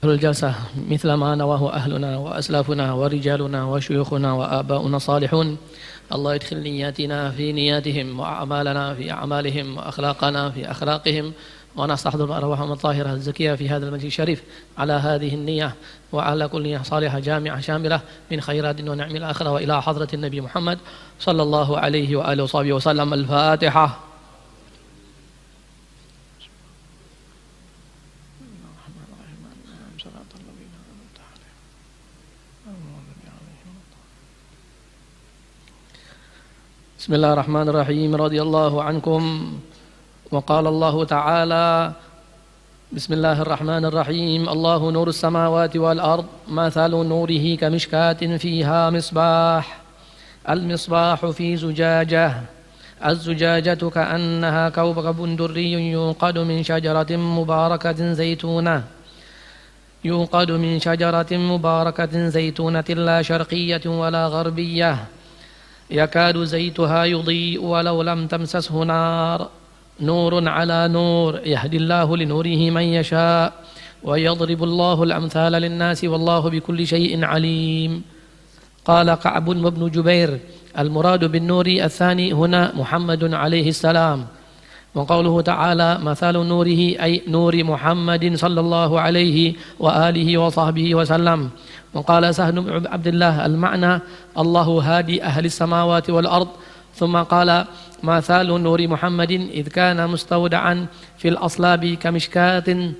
الجلسة مثل ما نواه أهلنا وأسلافنا ورجالنا وشيوخنا وآباؤنا الصالحون. الله يدخل نياتنا في نياتهم وأعمالنا في أعمالهم وأخلاقنا في أخلاقهم، ونستحضر أرواحهم الطاهرة الزكية في هذا المجلس الشريف على هذه النية وعلى كل نية صالحة جامعة شاملة من خيرات ونعم الآخرة، وإلى حضرة النبي محمد صلى الله عليه وآله وصحبه وسلم. الفاتحة. بسم الله الرحمن الرحيم. رضي الله عنكم. وقال الله تعالى: بسم الله الرحمن الرحيم. الله نور السماوات والأرض، مثل نوره كمشكاة فيها مصباح، المصباح في زجاجة، الزجاجة كأنها كوكب دري يوقد من شجرة مباركة زيتونة لا شرقية ولا غربية، يكاد زيتها يضيء ولو لم تمسسه نار، نور على نور، يهدي الله لنوره من يشاء ويضرب الله الأمثال للناس والله بكل شيء عليم. قال كعب وابن جبير: المراد بالنور الثاني هنا محمد عليه السلام. وقوله تعالى: مثل نوره أي نور محمد صلى الله عليه وآله وصحبه وسلم. وقال سهل بن عبد الله: المعنى الله هادي أهل السماوات والأرض. ثم قال: مثال نور محمد إذ كان مستودعا في الأصلاب كمشكاة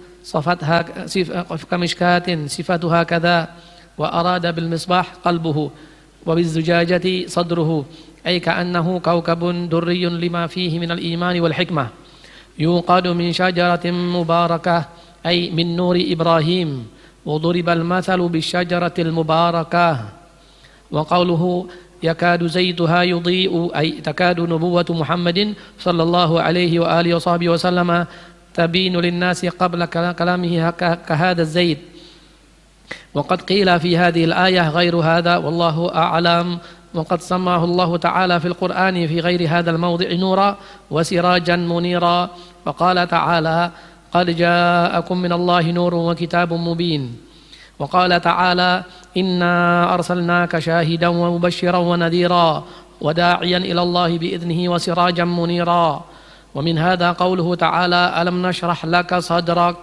صفتها كذا، وأراد بالمصباح قلبه وبالزجاجة صدره، أي كأنه كوكب دري لما فيه من الإيمان والحكمة، يوقد من شجرة مباركة أي من نور إبراهيم، وضرب المثل بالشجرة المباركة. وقوله يكاد زيتها يضيء أي تكاد نبوة محمد صلى الله عليه وآله وصحبه وسلم تبين للناس قبل كلامه كهذا الزيت. وقد قيل في هذه الآية غير هذا والله أعلم. وقد سماه الله تعالى في القرآن في غير هذا الموضع نورا وسراجا منيرا. وقال تعالى: قد جاءكم من الله نور وكتاب مبين. وقال تعالى: إنا أرسلناك شاهدا ومبشرا ونذيرا وداعيا إلى الله بإذنه وسراجا منيرا. ومن هذا قوله تعالى: ألم نشرح لك صدرك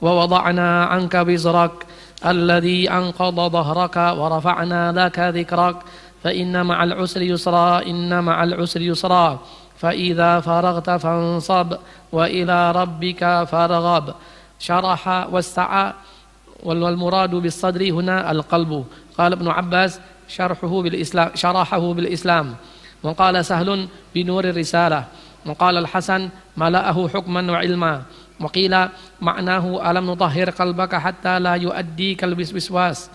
ووضعنا عنك وزرك الذي أنقض ظهرك ورفعنا لك ذكرك فإن مع العسر يسرا إن مع العسر يسرا فإذا فرغت فانصب وإلى ربك فارغب. شرح وسع، والمراد بالصدر هنا القلب. قال ابن عباس: شرحه بالإسلام. وقال سهل: بنور الرسالة. وقال الحسن: ملأه حكما وعلما. وقيل معناه: ألم نطهر قلبك حتى لا يؤديك الوسواس.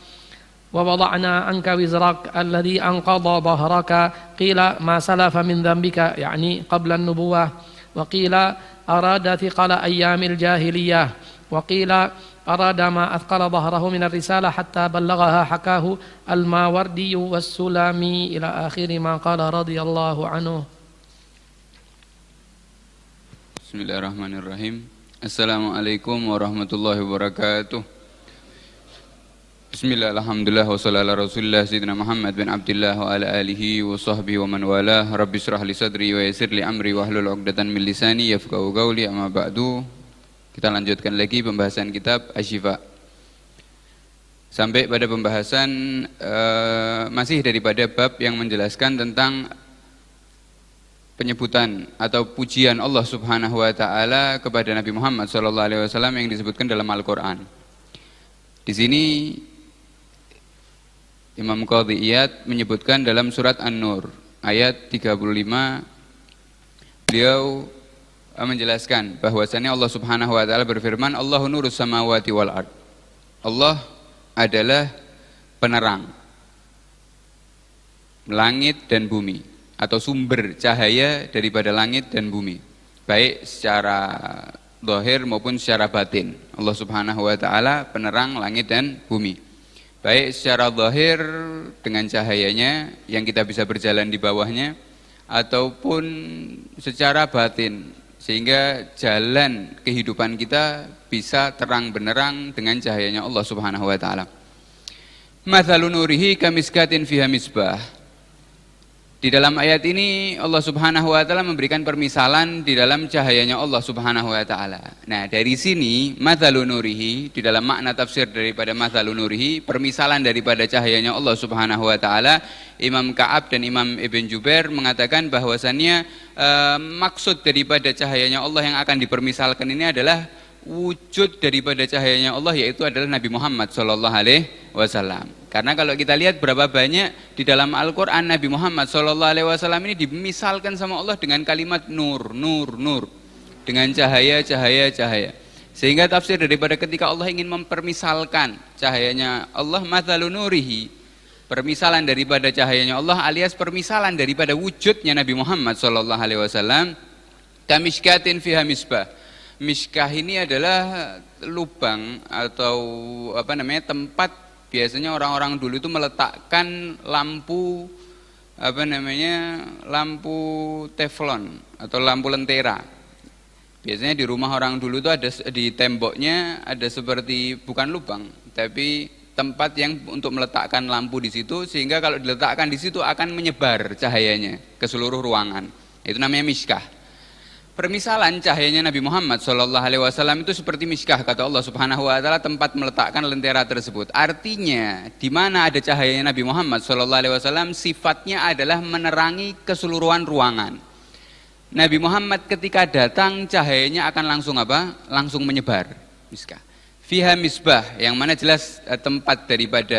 ووضعنا عنك وزرك الذي أنقض ظهرك، قيل ما سلف من ذنبك يعني قبل النبوة. وقيل أراد ثقل أيام الجاهلية. وقيل أراد ما أثقل ظهره من الرسالة حتى بلغها، حكاه الماوردي والسلمي إلى آخر ما قال رضي الله عنه. Bismillahirrahmanirrahim. Assalamualaikum warahmatullahi wabarakatuh. Bismillah, alhamdulillah, wa sallallahu ala rasulillah sayyidina Muhammad bin Abdullah wa ala alihi wa sahbihi wa man walah. Rabbi syrah li sadri wa yassir li amri wa hlul 'uqdatan min lisani yafqahu qawli. Amma ba'du. Kita lanjutkan lagi pembahasan kitab Asy-Syifa. Sampai pada pembahasan masih daripada bab yang menjelaskan tentang penyebutan atau pujian Allah Subhanahu wa taala kepada Nabi Muhammad sallallahu alaihi wasallam yang disebutkan dalam Al-Qur'an. Di sini Imam Qadhi Iyad menyebutkan dalam surat An-Nur ayat 35, beliau menjelaskan bahwasannya Allah Subhanahu wa taala berfirman, Allahu nurus samawati wal ard. Allah adalah penerang langit dan bumi, atau sumber cahaya daripada langit dan bumi, baik secara zahir maupun secara batin. Allah Subhanahu wa taala penerang langit dan bumi, baik secara zahir dengan cahayanya yang kita bisa berjalan di bawahnya, ataupun secara batin sehingga jalan kehidupan kita bisa terang benderang dengan cahayanya Allah Subhanahu wa taala. Mathalun nurihi kamiskatin fiha misbah. Di dalam ayat ini Allah Subhanahu wa taala memberikan permisalan di dalam cahayanya Allah Subhanahu wa taala. Nah, dari sini mathalun nurihi, di dalam makna tafsir daripada mathalun nurihi, permisalan daripada cahayanya Allah Subhanahu wa taala, Imam Ka'ab dan Imam Ibn Jubair mengatakan bahwasannya maksud daripada cahayanya Allah yang akan dipermisalkan ini adalah wujud daripada cahayanya Allah, yaitu adalah Nabi Muhammad sallallahu alaihi wasallam. Karena kalau kita lihat berapa banyak di dalam Al-Qur'an Nabi Muhammad sallallahu alaihi wasallam ini dimisalkan sama Allah dengan kalimat nur, nur, nur, dengan cahaya, cahaya, cahaya. Sehingga tafsir daripada ketika Allah ingin mempermisalkan cahayanya Allah, mathalun nurihi, permisalan daripada cahayanya Allah alias permisalan daripada wujudnya Nabi Muhammad sallallahu alaihi wasallam, kamishkatin fiha misbah. Miskah ini adalah lubang atau tempat biasanya orang-orang dulu itu meletakkan lampu lampu teflon atau lampu lentera. Biasanya di rumah orang dulu itu ada di temboknya ada seperti bukan lubang tapi tempat yang untuk meletakkan lampu di situ, sehingga kalau diletakkan di situ akan menyebar cahayanya ke seluruh ruangan. Itu namanya miskah. Permisalan cahayanya Nabi Muhammad sallallahu alaihi wasallam itu seperti miskah, kata Allah Subhanahu wa taala, tempat meletakkan lentera tersebut. Artinya di mana ada cahayanya Nabi Muhammad sallallahu alaihi wasallam, sifatnya adalah menerangi keseluruhan ruangan. Nabi Muhammad ketika datang cahayanya akan langsung langsung menyebar. Miskah. Fiha misbah, yang mana jelas tempat daripada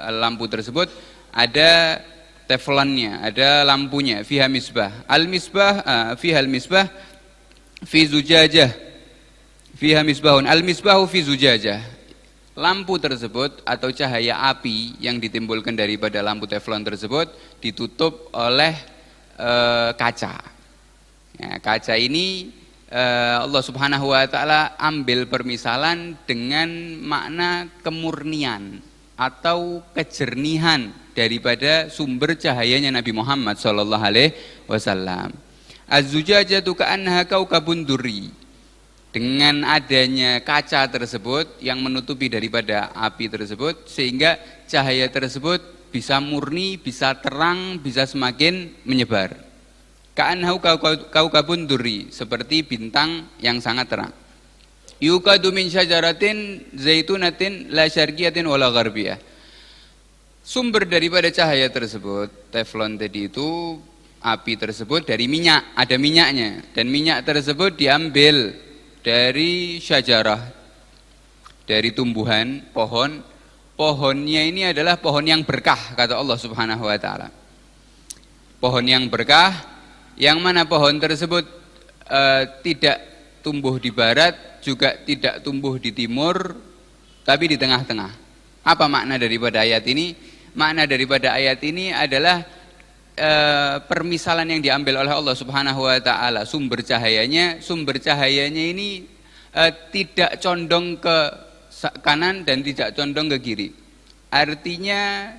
lampu tersebut ada teflonnya, ada lampunya. Fiha misbah. Al-misbah fiha al-misbah fi zujajah. Fiha misbahun. Al-misbahu fi zujajah. Lampu tersebut atau cahaya api yang ditimbulkan daripada lampu teflon tersebut ditutup oleh kaca. Ya, kaca ini Allah Subhanahu wa taala ambil permisalan dengan makna kemurnian atau kejernihan daripada sumber cahayanya Nabi Muhammad sallallahu alaihi wasallam. Az-zujajatu ka'annaha kaukabun durri. Dengan adanya kaca tersebut yang menutupi daripada api tersebut, sehingga cahaya tersebut bisa murni, bisa terang, bisa semakin menyebar. Ka'annahu kaukabun durri, seperti bintang yang sangat terang. Yuqadu min syajaratin zaitunatin la syarqiyatin wala gharbiyah. Sumber daripada cahaya tersebut, teflon tadi itu, api tersebut dari minyak, ada minyaknya, dan minyak tersebut diambil dari syajarah, dari tumbuhan pohon. Pohonnya ini adalah pohon yang berkah, kata Allah Subhanahu wa taala. Pohon yang berkah, yang mana pohon tersebut tidak tumbuh di barat, juga tidak tumbuh di timur, tapi di tengah-tengah. Apa makna daripada ayat ini? Makna daripada ayat ini adalah permisalan yang diambil oleh Allah Subhanahu wa taala. Sumber cahayanya ini tidak condong ke kanan dan tidak condong ke kiri. Artinya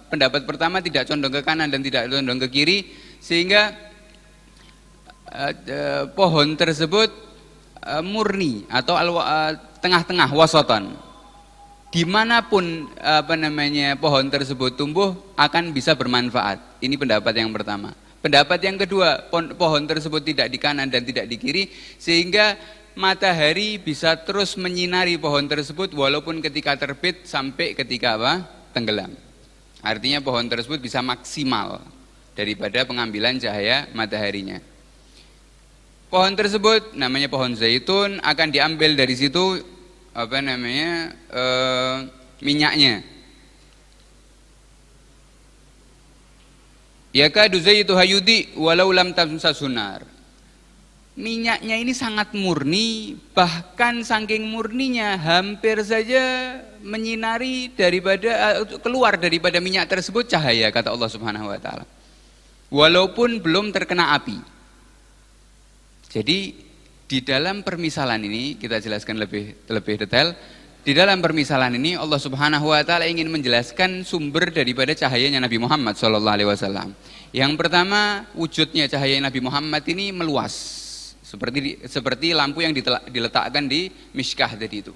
pendapat pertama tidak condong ke kanan dan tidak condong ke kiri, sehingga pohon tersebut murni atau tengah-tengah, wasatan. Dimanapun pohon tersebut tumbuh akan bisa bermanfaat. Ini pendapat yang pertama. Pendapat yang kedua, pohon tersebut tidak di kanan dan tidak di kiri, sehingga matahari bisa terus menyinari pohon tersebut walaupun ketika terbit sampai ketika tenggelam. Artinya pohon tersebut bisa maksimal daripada pengambilan cahaya mataharinya. Pohon tersebut namanya pohon zaitun, akan diambil dari situ minyaknya. Yakadu zaitu hayudi walau lam tamsa sunar. Minyaknya ini sangat murni, bahkan saking murninya hampir saja menyinari keluar daripada minyak tersebut cahaya, kata Allah Subhanahu wa taala. Walaupun belum terkena api. Jadi di dalam permisalan ini kita jelaskan lebih detail. Di dalam permisalan ini Allah Subhanahu wa taala ingin menjelaskan sumber daripada cahayanya Nabi Muhammad sallallahu alaihi wasallam. Yang pertama, wujudnya cahaya Nabi Muhammad ini meluas Seperti lampu yang diletakkan di miskah tadi itu,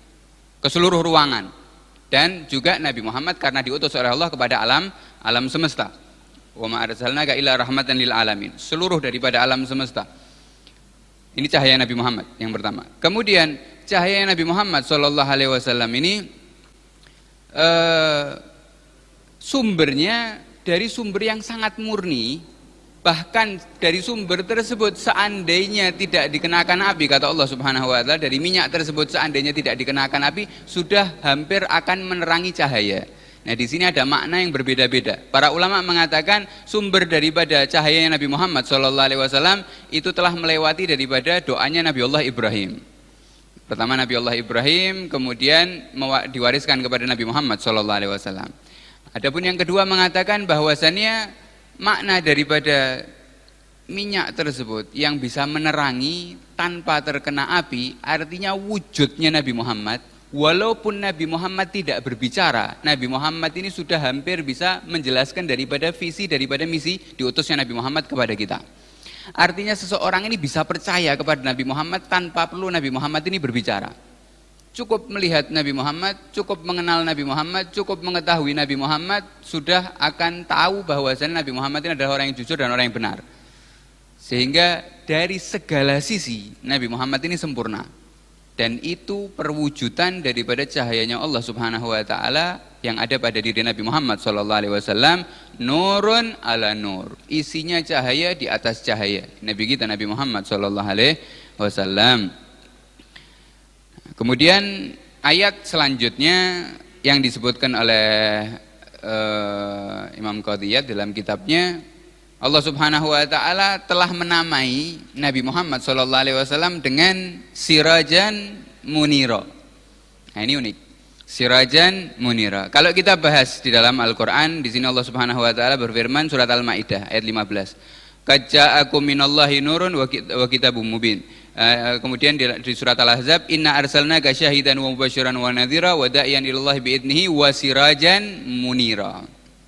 ke seluruh ruangan. Dan juga Nabi Muhammad karena diutus oleh Allah kepada alam semesta. Wa ma arsalnaka illa rahmatan lil alamin. Seluruh daripada alam semesta. Ini cahaya Nabi Muhammad yang pertama. Kemudian cahaya Nabi Muhammad SAW ini sumbernya dari sumber yang sangat murni. Bahkan dari sumber tersebut seandainya tidak dikenakan api, kata Allah Subhanahu wa taala, dari minyak tersebut seandainya tidak dikenakan api sudah hampir akan menerangi cahaya. Nah, di sini ada makna yang berbeda-beda. Para ulama mengatakan sumber daripada cahaya Nabi Muhammad SAW itu telah melewati daripada doanya Nabi Allah Ibrahim. Pertama Nabi Allah Ibrahim, kemudian diwariskan kepada Nabi Muhammad SAW. Adapun yang kedua mengatakan bahwasannya makna daripada minyak tersebut yang bisa menerangi tanpa terkena api, artinya wujudnya Nabi Muhammad. Walaupun Nabi Muhammad tidak berbicara, Nabi Muhammad ini sudah hampir bisa menjelaskan daripada visi, daripada misi diutusnya Nabi Muhammad kepada kita. Artinya seseorang ini bisa percaya kepada Nabi Muhammad tanpa perlu Nabi Muhammad ini berbicara. Cukup melihat Nabi Muhammad, cukup mengenal Nabi Muhammad, cukup mengetahui Nabi Muhammad, sudah akan tahu bahwasanya Nabi Muhammad ini adalah orang yang jujur dan orang yang benar. Sehingga dari segala sisi Nabi Muhammad ini sempurna. Dan itu perwujudan daripada cahayanya Allah Subhanahu wa taala yang ada pada diri Nabi Muhammad SAW. Nurun ala nur, isinya cahaya di atas cahaya. Nabi kita Nabi Muhammad SAW. Kemudian ayat selanjutnya yang disebutkan oleh Imam Qadiyat dalam kitabnya, Allah Subhanahu wa taala telah menamai Nabi Muhammad SAW dengan Sirajan Munira. Nah, ini unik. Sirajan Munira. Kalau kita bahas di dalam Al-Qur'an, di sini Allah Subhanahu wa taala berfirman surat Al-Maidah ayat 15. Qad ja'akum minallahi nurun wa kitabum mubin. Kemudian di surat Al-Ahzab, inna arsalnaka syahidan wa mubasyiran wa nadhira wa da'iyan ilallahi biidnihi wa sirajan munira.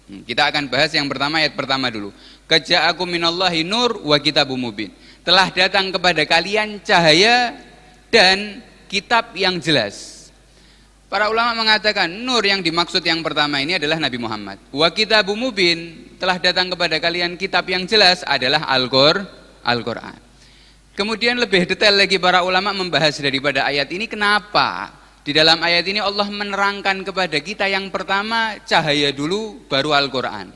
Kita akan bahas yang pertama, ayat pertama dulu. Qad ja'akum minallahi nur wa kitabum mubin. Telah datang kepada kalian cahaya dan kitab yang jelas. Para ulama mengatakan nur yang dimaksud yang pertama ini adalah Nabi Muhammad. Wa kitabum mubin, telah datang kepada kalian kitab yang jelas adalah Al-Qur'an. Kemudian lebih detail lagi para ulama membahas daripada ayat ini, kenapa di dalam ayat ini Allah menerangkan kepada kita yang pertama cahaya dulu baru Al-Qur'an.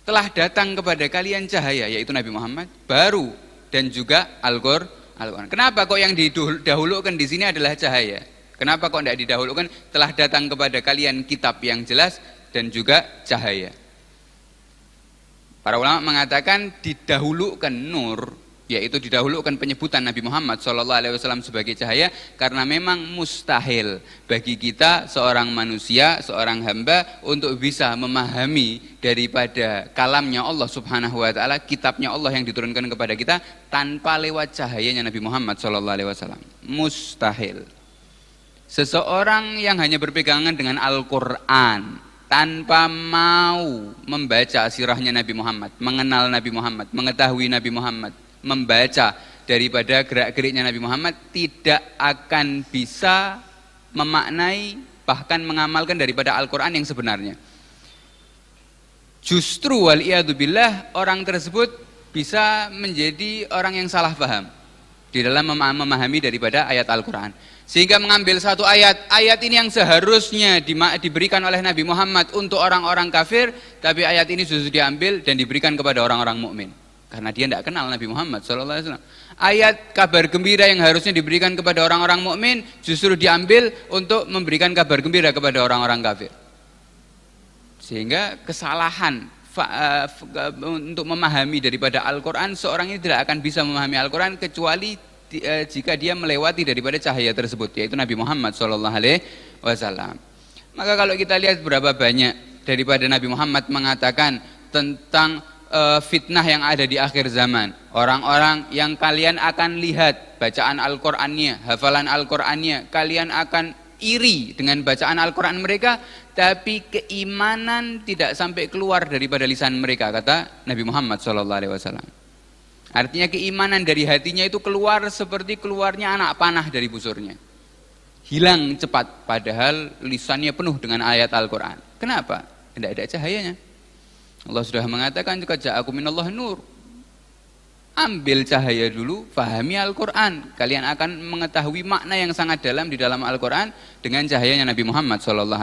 Telah datang kepada kalian cahaya yaitu Nabi Muhammad baru dan juga Al-Qur'an. Kenapa kok yang didahulukan di sini adalah cahaya? Kenapa kok tidak didahulukan telah datang kepada kalian kitab yang jelas dan juga cahaya? Para ulama mengatakan didahulukan nur, yaitu didahulukan penyebutan Nabi Muhammad SAW sebagai cahaya karena memang mustahil bagi kita seorang manusia, seorang hamba untuk bisa memahami daripada kalamnya Allah Subhanahu wa taala, kitabnya Allah yang diturunkan kepada kita tanpa lewat cahayanya Nabi Muhammad SAW. Mustahil. Seseorang yang hanya berpegangan dengan Al-Qur'an tanpa mau membaca sirahnya Nabi Muhammad, mengenal Nabi Muhammad, mengetahui Nabi Muhammad, membaca daripada gerak-geriknya Nabi Muhammad, tidak akan bisa memaknai bahkan mengamalkan daripada Al-Qur'an yang sebenarnya. Justru wal'iyadzubillah orang tersebut bisa menjadi orang yang salah paham di dalam memahami daripada ayat Al-Qur'an, sehingga mengambil satu ayat ini yang seharusnya diberikan oleh Nabi Muhammad untuk orang-orang kafir, tapi ayat ini justru diambil dan diberikan kepada orang-orang mukmin. Karena dia tidak kenal Nabi Muhammad SAW. Ayat kabar gembira yang harusnya diberikan kepada orang-orang mukmin justru diambil untuk memberikan kabar gembira kepada orang-orang kafir. Sehingga kesalahan untuk memahami daripada Al-Quran, seorang ini tidak akan bisa memahami Al-Quran kecuali jika dia melewati daripada cahaya tersebut, yaitu Nabi Muhammad SAW. Maka kalau kita lihat berapa banyak daripada Nabi Muhammad mengatakan tentang fitnah yang ada di akhir zaman, orang-orang yang kalian akan lihat bacaan Al-Qur'annya, hafalan Al-Qur'annya, kalian akan iri dengan bacaan Al-Qur'an mereka, tapi keimanan tidak sampai keluar daripada lisan mereka, kata Nabi Muhammad SAW. Artinya keimanan dari hatinya itu keluar seperti keluarnya anak panah dari busurnya. Hilang cepat, padahal lisannya penuh dengan ayat Al-Quran. Kenapa? Tidak ada cahayanya. Allah sudah mengatakan juga ja'akum minallahi nur. Ambil cahaya dulu, fahami Al-Quran. Kalian akan mengetahui makna yang sangat dalam di dalam Al-Quran dengan cahayanya Nabi Muhammad SAW.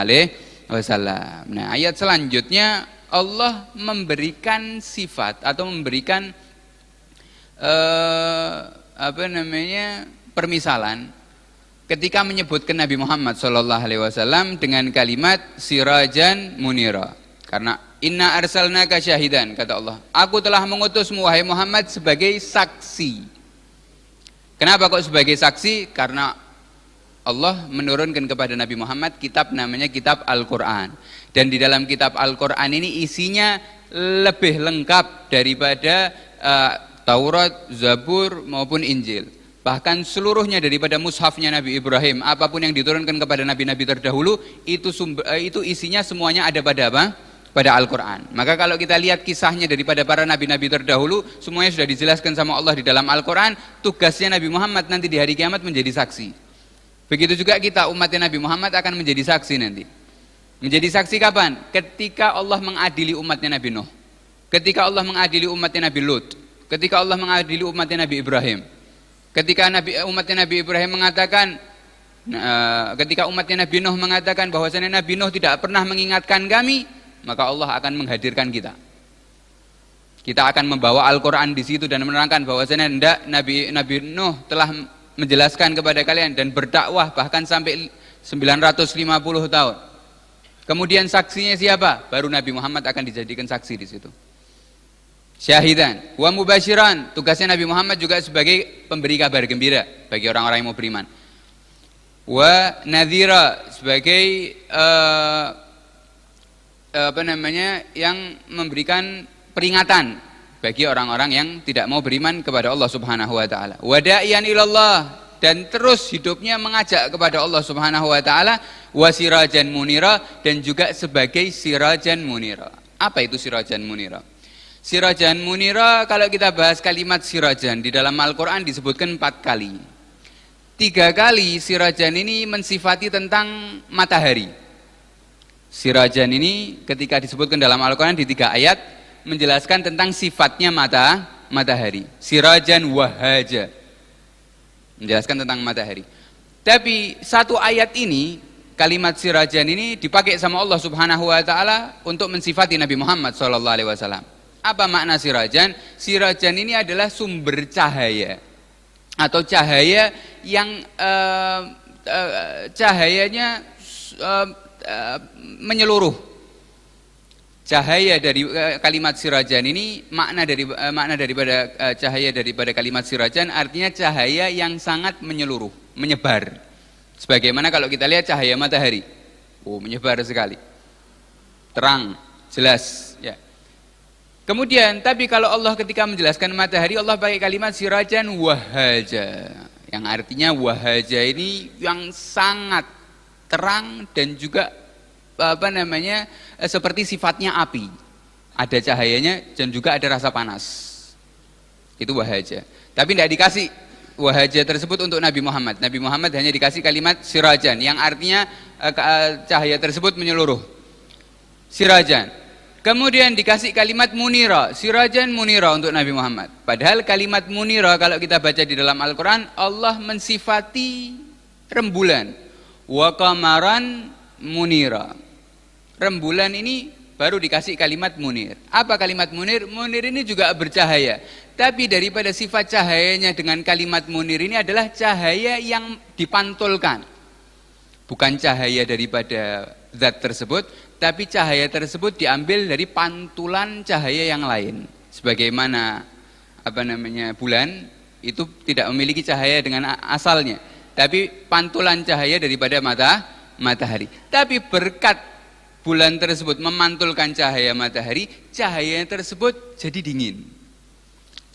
Nah, ayat selanjutnya Allah memberikan sifat atau memberikan permisalan ketika menyebutkan Nabi Muhammad SAW dengan kalimat sirajan munira. Karena inna arsalnaka syahidan, kata Allah, aku telah mengutusmu wahai Muhammad sebagai saksi. Kenapa kok sebagai saksi? Karena Allah menurunkan kepada Nabi Muhammad kitab namanya kitab Al-Quran. Dan di dalam kitab Al-Quran ini isinya lebih lengkap daripada Taurat, Zabur maupun Injil. Bahkan seluruhnya daripada mushafnya Nabi Ibrahim, apapun yang diturunkan kepada nabi-nabi terdahulu, itu isinya semuanya ada pada apa? Pada Al-Quran. Maka kalau kita lihat kisahnya daripada para nabi-nabi terdahulu, semuanya sudah dijelaskan sama Allah di dalam Al-Quran. Tugasnya Nabi Muhammad nanti di hari kiamat menjadi saksi. Begitu juga kita umatnya Nabi Muhammad akan menjadi saksi nanti. Menjadi saksi kapan? Ketika Allah mengadili umatnya Nabi Nuh, ketika Allah mengadili umatnya Nabi Lut, ketika Allah mengadili umatnya Nabi Ibrahim, ketika umatnya Nabi Ibrahim mengatakan, ketika umatnya Nabi Nuh mengatakan bahwasanya Nabi Nuh tidak pernah mengingatkan kami, maka Allah akan menghadirkan kita. Kita akan membawa Al-Quran di situ dan menerangkan bahwasanya hendak Nabi Nuh telah menjelaskan kepada kalian dan berdakwah bahkan sampai 950 tahun. Kemudian saksinya siapa? Baru Nabi Muhammad akan dijadikan saksi di situ. Syahidan wa mubasyiran, tugasnya Nabi Muhammad juga sebagai pemberi kabar gembira bagi orang-orang yang mau beriman. Wa nadhira, sebagai yang memberikan peringatan bagi orang-orang yang tidak mau beriman kepada Allah Subhanahu wa taala. Wa da'iyan ilallah, dan terus hidupnya mengajak kepada Allah Subhanahu wa taala. Wa sirajan munira, dan juga sebagai sirajan munira. Apa itu sirajan munira? Sirajan munira, kalau kita bahas kalimat sirajan di dalam Al-Quran disebutkan 4 kali. 3 kali sirajan ini mensifati tentang matahari. Sirajan ini ketika disebutkan dalam Al-Quran di 3 ayat menjelaskan tentang sifatnya matahari. Sirajan wahaja, menjelaskan tentang matahari. Tapi 1 ayat ini, kalimat sirajan ini dipakai sama Allah Subhanahu wa taala untuk mensifati Nabi Muhammad SAW. Apa makna sirajan? Sirajan ini adalah sumber cahaya atau cahaya yang cahayanya menyeluruh. Cahaya dari kalimat sirajan ini, makna daripada cahaya daripada kalimat sirajan artinya cahaya yang sangat menyeluruh, menyebar. Sebagaimana kalau kita lihat cahaya matahari, menyebar sekali, terang, jelas, ya. Kemudian, tapi kalau Allah ketika menjelaskan matahari, Allah pakai kalimat sirajan wahaja, yang artinya wahaja ini yang sangat terang dan juga seperti sifatnya api, ada cahayanya dan juga ada rasa panas. Itu wahaja. Tapi tidak dikasih wahaja tersebut untuk Nabi Muhammad. Nabi Muhammad hanya dikasih kalimat sirajan, yang artinya cahaya tersebut menyeluruh. Sirajan. Kemudian dikasih kalimat munira, sirajan munira untuk Nabi Muhammad. Padahal kalimat munira kalau kita baca di dalam Al-Quran, Allah mensifati rembulan. Wa qamaran munira. Rembulan ini baru dikasih kalimat munir. Apa kalimat munir? Munir ini juga bercahaya. Tapi daripada sifat cahayanya dengan kalimat munir ini adalah cahaya yang dipantulkan. Bukan cahaya daripada zat tersebut, tapi cahaya tersebut diambil dari pantulan cahaya yang lain. Sebagaimana bulan itu tidak memiliki cahaya dengan asalnya, tapi pantulan cahaya daripada matahari. Tapi berkat bulan tersebut memantulkan cahaya matahari, cahayanya tersebut jadi dingin.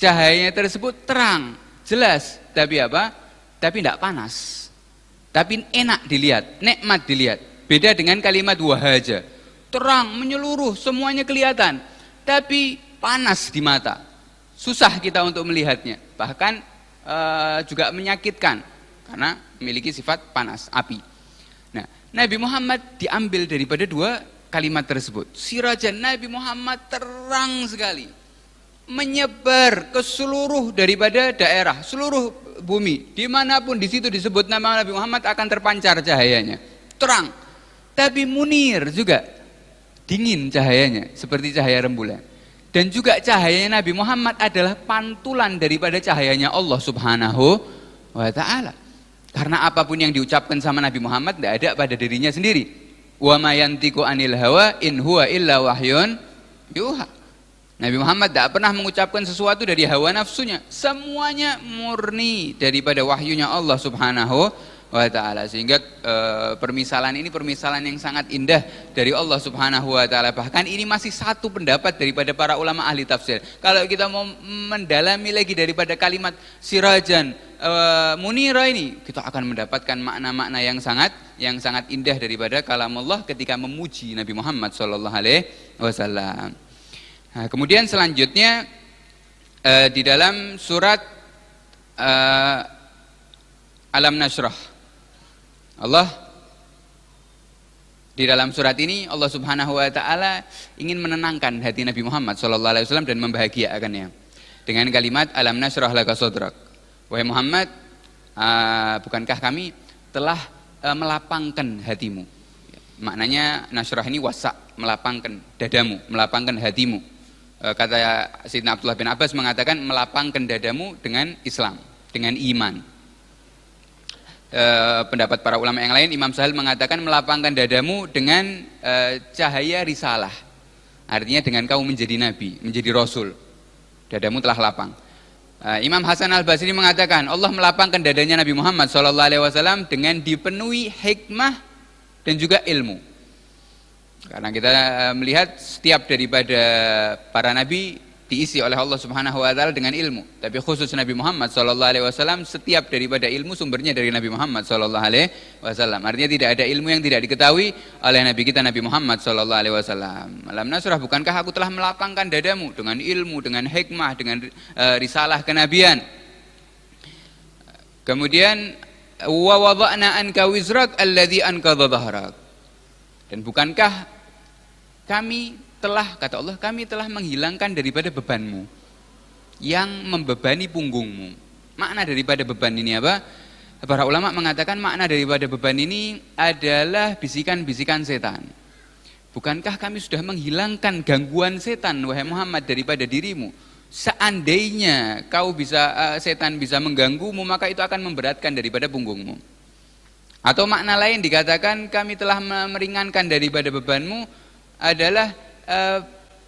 Cahayanya tersebut terang, jelas, tapi apa? Tapi tidak panas. Tapi enak dilihat, nikmat dilihat. Beda dengan kalimat wahaja. Terang, menyeluruh, semuanya kelihatan. Tapi panas di mata. susah kita untuk melihatnya, bahkan juga menyakitkan karena memiliki sifat panas, api. Nah, Nabi Muhammad diambil daripada dua kalimat tersebut. Sirajan, Nabi Muhammad terang sekali, menyebar ke seluruh daripada daerah, seluruh bumi, dimanapun di situ disebut nama Nabi Muhammad akan terpancar cahayanya, terang. Tapi munir juga, dingin cahayanya, seperti cahaya rembulan. Dan juga cahayanya Nabi Muhammad adalah pantulan daripada cahayanya Allah Subhanahu wa Ta'ala. Karena apapun yang diucapkan sama Nabi Muhammad tidak ada pada dirinya sendiri. Wa ma yantiqu anil hawa in huwa illa wahyun yuha. Nabi Muhammad tidak pernah mengucapkan sesuatu dari hawa nafsunya. Semuanya murni daripada wahyunya Allah Subhanahu wa Ta'ala. Sehingga permisalan ini permisalan yang sangat indah dari Allah Subhanahu wa Ta'ala. Bahkan ini masih satu pendapat daripada para ulama ahli tafsir. Kalau kita mau mendalami lagi daripada kalimat sirajan munira ini, kita akan mendapatkan makna-makna yang sangat indah daripada kalam Allah ketika memuji Nabi Muhammad sallallahu alaihi wasallam. Nah, kemudian selanjutnya di dalam surat Alam Nashrah, Allah di dalam surat ini Allah Subhanahu wa Ta'ala ingin menenangkan hati Nabi Muhammad sallallahu alaihi wasallam dan membahagiakannya dengan kalimat Alam Nashrah laka sadrak. Wahai Muhammad, bukankah kami telah melapangkan hatimu? Maknanya nashrah ini wasa', melapangkan dadamu, melapangkan hatimu. Kata Sayyidina Abdullah bin Abbas mengatakan melapangkan dadamu dengan Islam, dengan iman. Pendapat para ulama yang lain, Imam Sahal mengatakan melapangkan dadamu dengan cahaya risalah. Artinya dengan kau menjadi nabi, menjadi rasul, dadamu telah lapang. Imam Hasan Al-Basri mengatakan Allah melapangkan dadanya Nabi Muhammad SAW dengan dipenuhi hikmah dan juga ilmu. Karena kita melihat setiap daripada para nabi diisi oleh Allah Subhanahu wa Ta'ala dengan ilmu. Tapi khusus Nabi Muhammad SAW setiap daripada ilmu sumbernya dari Nabi Muhammad SAW. Artinya tidak ada ilmu yang tidak diketahui oleh Nabi kita Nabi Muhammad SAW. Alam Nasrah, bukankah aku telah melapangkan dadamu dengan ilmu, dengan hikmah, dengan risalah kenabian. Kemudian wa wada'na anka wizrak alladhi anqadha dhahrak. Dan bukankah kami telah, kata Allah, kami telah menghilangkan daripada bebanmu yang membebani punggungmu. Makna daripada beban ini apa? Para ulama mengatakan makna daripada beban ini adalah bisikan-bisikan setan. Bukankah kami sudah menghilangkan gangguan setan, wahai Muhammad, daripada dirimu? Seandainya kau bisa setan bisa mengganggumu, maka itu akan memberatkan daripada punggungmu. Atau makna lain dikatakan kami telah meringankan daripada bebanmu adalah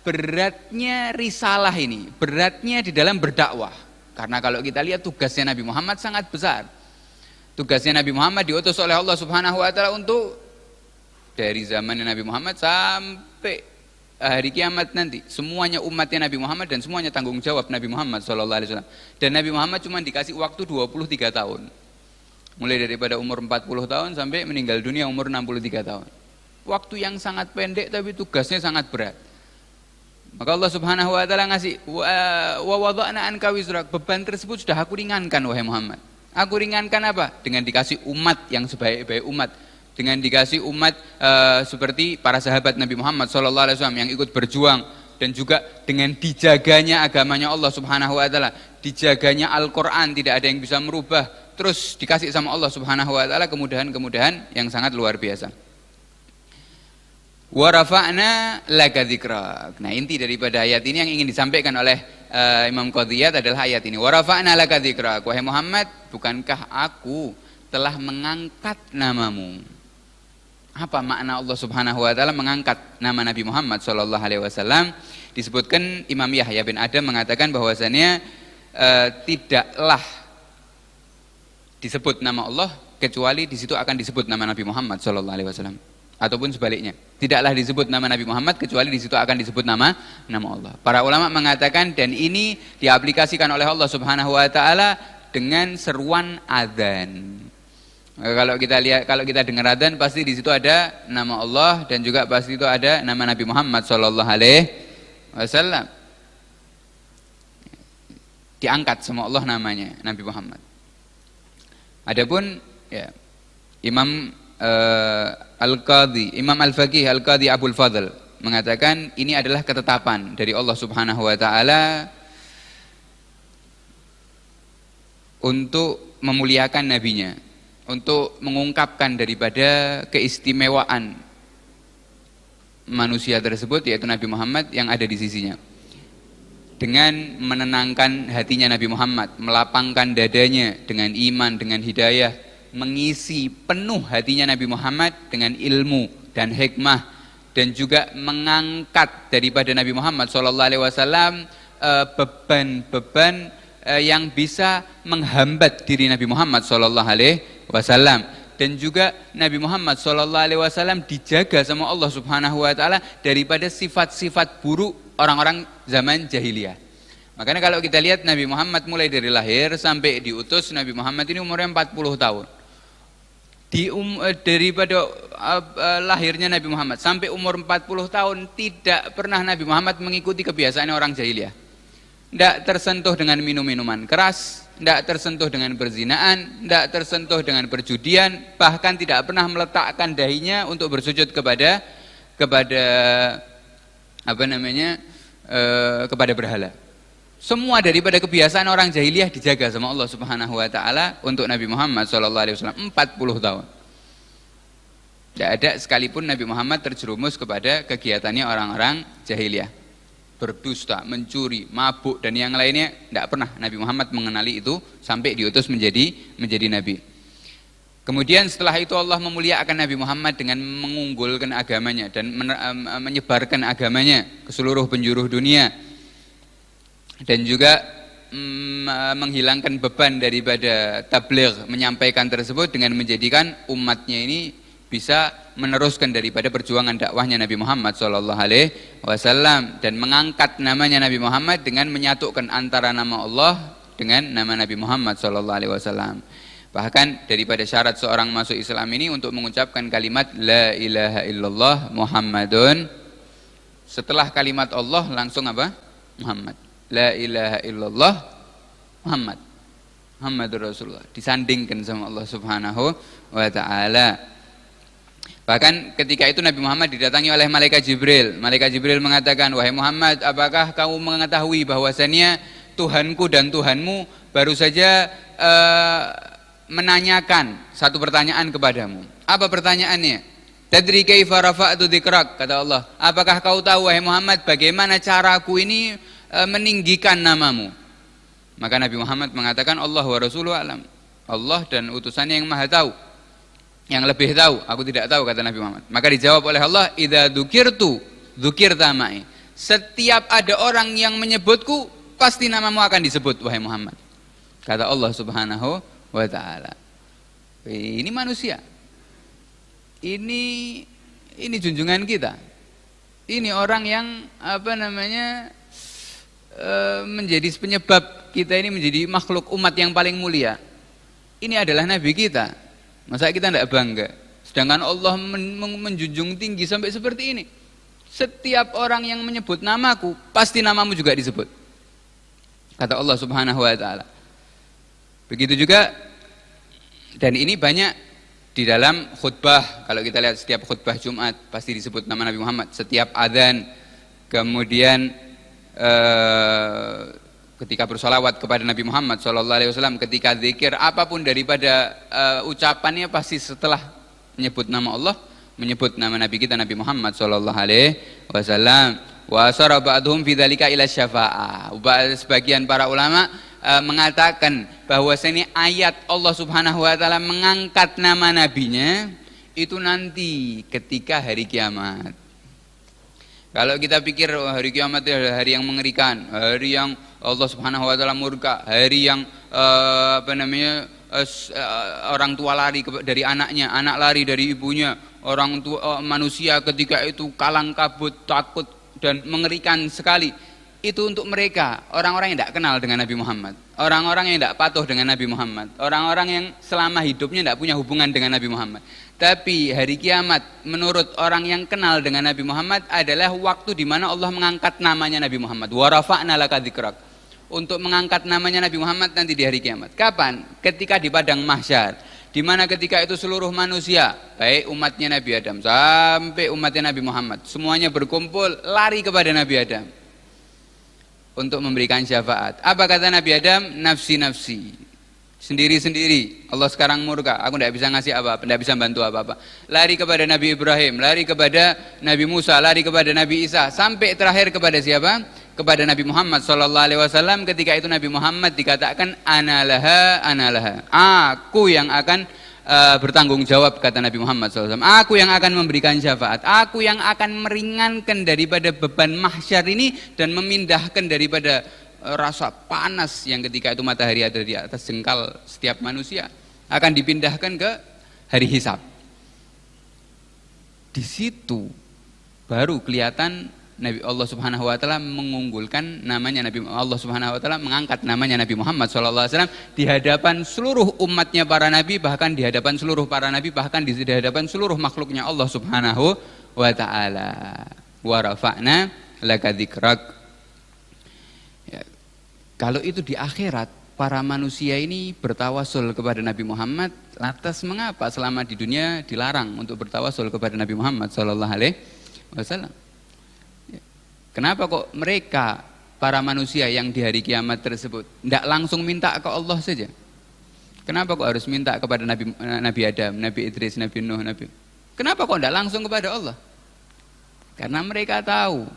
beratnya risalah ini, beratnya di dalam berdakwah. Karena kalau kita lihat tugasnya Nabi Muhammad sangat besar. Tugasnya Nabi Muhammad diutus oleh Allah Subhanahu wa Ta'ala untuk dari zaman Nabi Muhammad sampai hari kiamat nanti, semuanya umatnya Nabi Muhammad dan semuanya tanggung jawab Nabi Muhammad SAW. Dan Nabi Muhammad cuma dikasih waktu 23 tahun. Mulai daripada umur 40 tahun sampai meninggal dunia umur 63 tahun. Waktu yang sangat pendek tapi tugasnya sangat berat. Maka Allah Subhanahu wa Ta'ala ngasih wa wada'na anka wizrak, beban tersebut sudah aku ringankan wahai Muhammad. Aku ringankan apa? Dengan dikasih umat yang sebaik-baik umat, dengan dikasih umat seperti para sahabat Nabi Muhammad SAW yang ikut berjuang, dan juga dengan dijaganya agamanya Allah Subhanahu wa Ta'ala, dijaganya Al-Qur'an, tidak ada yang bisa merubah, terus dikasih sama Allah Subhanahu wa Ta'ala kemudahan-kemudahan yang sangat luar biasa. Wa rafa'na laka dzikrak. Nah, inti daripada ayat ini yang ingin disampaikan oleh Imam Qadhiyat adalah ayat ini. Wa rafa'na laka dzikrak. Wahai Muhammad, bukankah aku telah mengangkat namamu? Apa makna Allah Subhanahu wa Ta'ala mengangkat nama Nabi Muhammad sallallahu alaihi wasallam? Disebutkan Imam Yahya bin Adam mengatakan bahwasannya tidaklah disebut nama Allah kecuali di situ akan disebut nama Nabi Muhammad sallallahu alaihi wasallam. Ataupun sebaliknya, tidaklah disebut nama Nabi Muhammad kecuali di situ akan disebut nama Allah. Para ulama mengatakan dan ini diaplikasikan oleh Allah Subhanahu wa Ta'ala dengan seruan adzan. Kalau kita lihat, kalau kita dengar adzan pasti di situ ada nama Allah dan juga pasti itu ada nama Nabi Muhammad sallallahu alaihi wasallam. diangkat sama Allah namanya Nabi Muhammad. Adapun ya Imam Imam Al-Faqih Al-Qadhi Abul Fadl mengatakan ini adalah ketetapan dari Allah Subhanahu wa taala untuk memuliakan nabinya, untuk mengungkapkan daripada keistimewaan manusia tersebut yaitu Nabi Muhammad yang ada di sisinya. Dengan menenangkan hatinya Nabi Muhammad, melapangkan dadanya dengan iman, dengan hidayah, mengisi penuh hatinya Nabi Muhammad dengan ilmu dan hikmah, dan juga mengangkat daripada Nabi Muhammad SAW beban-beban yang bisa menghambat diri Nabi Muhammad SAW, dan juga Nabi Muhammad SAW dijaga sama Allah Subhanahu wa taala daripada sifat-sifat buruk orang-orang zaman jahiliyah. Makanya kalau kita lihat Nabi Muhammad mulai dari lahir sampai diutus, Nabi Muhammad ini umurnya 40 tahun. Daripada lahirnya Nabi Muhammad sampai umur 40 tahun tidak pernah Nabi Muhammad mengikuti kebiasaan orang jahiliyah. Tidak tersentuh dengan minum-minuman keras, tidak tersentuh dengan perzinaan, tidak tersentuh dengan perjudian, bahkan tidak pernah meletakkan dahinya untuk bersujud kepada kepada berhala. Semua daripada kebiasaan orang jahiliyah dijaga sama Allah Subhanahu wa taala untuk Nabi Muhammad SAW 40 tahun. Tidak ada sekalipun Nabi Muhammad terjerumus kepada kegiatannya orang-orang jahiliyah. Berdusta, mencuri, mabuk dan yang lainnya, tidak pernah Nabi Muhammad mengenali itu sampai diutus menjadi nabi. Kemudian setelah itu Allah memuliakan Nabi Muhammad dengan mengunggulkan agamanya dan menyebarkan agamanya ke seluruh penjuru dunia, dan juga menghilangkan beban daripada tabligh, menyampaikan tersebut dengan menjadikan umatnya ini bisa meneruskan daripada perjuangan dakwahnya Nabi Muhammad SAW, dan mengangkat namanya Nabi Muhammad dengan menyatukan antara nama Allah dengan nama Nabi Muhammad SAW. Bahkan daripada syarat seorang masuk Islam ini untuk mengucapkan kalimat La ilaha illallah Muhammadun, setelah kalimat Allah langsung apa? Muhammad. La ilaha illallah Muhammad, Muhammadur Rasulullah, disandingkan sama Allah Subhanahu wa ta'ala. Bahkan ketika itu Nabi Muhammad didatangi oleh malaikat Jibril. Malaikat Jibril mengatakan, wahai Muhammad, apakah kamu mengetahui bahwasannya Tuhanku dan Tuhanmu baru saja menanyakan satu pertanyaan kepadamu. Apa pertanyaannya? Tadri kaifa rafa'tu dzikrak, kata Allah. Apakah kau tahu wahai Muhammad bagaimana caraku ini meninggikan namamu? Maka Nabi Muhammad mengatakan, Allah wa rasuluhu alam. Allah dan utusannya yang maha tahu, yang lebih tahu, aku tidak tahu, kata Nabi Muhammad. Maka dijawab oleh Allah, idza dzukirtu dzukirta ma'i. Setiap ada orang yang menyebutku, pasti namamu akan disebut wahai Muhammad, kata Allah Subhanahu wa ta'ala. Ini manusia. Ini junjungan kita. Ini orang yang menjadi penyebab kita ini menjadi makhluk umat yang paling mulia. Ini adalah nabi kita. Masa kita tidak bangga? Sedangkan Allah menjunjung tinggi sampai seperti ini. Setiap orang yang menyebut namaku, pasti namamu juga disebut, kata Allah Subhanahu wa ta'ala. Begitu juga, dan ini banyak di dalam khutbah. Kalau kita lihat setiap khutbah Jumat pasti disebut nama Nabi Muhammad. Setiap adzan, kemudian ketika bersolawat kepada Nabi Muhammad SAW, ketika zikir apapun daripada ucapannya pasti setelah menyebut nama Allah, menyebut nama Nabi kita Nabi Muhammad SAW. Wa asara ba'dhum fi dzalika ila syafa'ah. Sebagian para ulama mengatakan bahwasanya ayat Allah Subhanahu wa taala mengangkat nama nabinya itu nanti ketika hari kiamat. Kalau kita pikir hari kiamat itu hari yang mengerikan, hari yang Allah Subhanahu wa taala murka, hari yang orang tua lari dari anaknya, anak lari dari ibunya, orang tua manusia ketika itu kalang kabut, takut dan mengerikan sekali. Itu untuk mereka, orang-orang yang tidak kenal dengan Nabi Muhammad, orang-orang yang tidak patuh dengan Nabi Muhammad, orang-orang yang selama hidupnya tidak punya hubungan dengan Nabi Muhammad. Tapi hari kiamat menurut orang yang kenal dengan Nabi Muhammad adalah waktu di mana Allah mengangkat namanya Nabi Muhammad. Wa rafa'na laka dzikrak. untuk mengangkat namanya Nabi Muhammad nanti di hari kiamat. Kapan? Ketika di padang mahsyar, di mana ketika itu seluruh manusia, baik umatnya Nabi Adam sampai umatnya Nabi Muhammad, semuanya berkumpul lari kepada Nabi Adam untuk memberikan syafaat. Apa kata Nabi Adam? Nafsi nafsi, sendiri-sendiri. Allah sekarang murka, aku tidak bisa ngasih apa-apa, tidak bisa bantu apa-apa. Lari kepada Nabi Ibrahim, lari kepada Nabi Musa, lari kepada Nabi Isa, sampai terakhir kepada siapa? Kepada Nabi Muhammad SAW. Ketika itu Nabi Muhammad dikatakan analaha, aku yang akan bertanggung jawab, kata Nabi Muhammad SAW. Aku yang akan memberikan syafaat, aku yang akan meringankan daripada beban mahsyar ini dan memindahkan daripada rasa panas yang ketika itu matahari ada di atas jengkal setiap manusia, akan dipindahkan ke hari hisab. Di situ baru kelihatan Nabi Allah Subhanahu wa taala mengunggulkan namanya Nabi Allah Subhanahu wa taala mengangkat namanya Nabi Muhammad sallallahu alaihi wasallam di hadapan seluruh umatnya para nabi, bahkan di hadapan seluruh para nabi, bahkan di hadapan seluruh makhluknya Allah Subhanahu wa taala. Wa rafa'na laka dzikrak. Ya. Kalau itu di akhirat, para manusia ini bertawasul kepada Nabi Muhammad, lantas mengapa selama di dunia dilarang untuk bertawasul kepada Nabi Muhammad sallallahu alaihi wasallam? Kenapa kok mereka, para manusia yang di hari kiamat tersebut, tidak langsung minta ke Allah saja? Kenapa kok harus minta kepada Nabi Adam, Nabi Idris, Nabi Nuh, Kenapa kok tidak langsung kepada Allah? Karena mereka tahu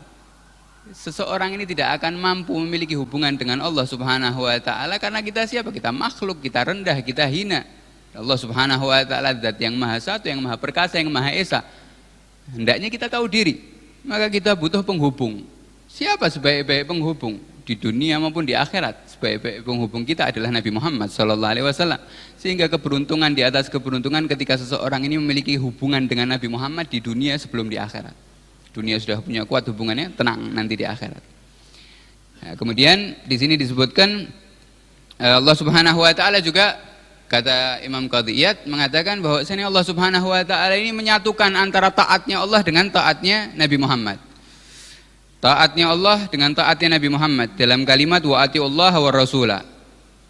seseorang ini tidak akan mampu memiliki hubungan dengan Allah Subhanahu wa taala karena kita siapa? Kita makhluk, kita rendah, kita hina. Allah Subhanahu wa taala zat yang maha satu, yang maha perkasa, yang maha esa. Hendaknya kita tahu diri. Maka kita butuh penghubung. Siapa sebaik-baik penghubung di dunia maupun di akhirat? Sebaik-baik penghubung kita adalah Nabi Muhammad SAW. Sehingga keberuntungan di atas keberuntungan ketika seseorang ini memiliki hubungan dengan Nabi Muhammad di dunia sebelum di akhirat. Dunia sudah punya kuat hubungannya, tenang nanti di akhirat. Nah, kemudian di sini disebutkan Allah Subhanahu wa taala juga, kata Imam Qadiyat mengatakan bahwasanya Allah Subhanahu wa taala ini menyatukan antara taatnya Allah dengan taatnya Nabi Muhammad. Taatnya Allah dengan taatnya Nabi Muhammad dalam kalimat wa atiullah wa rasulah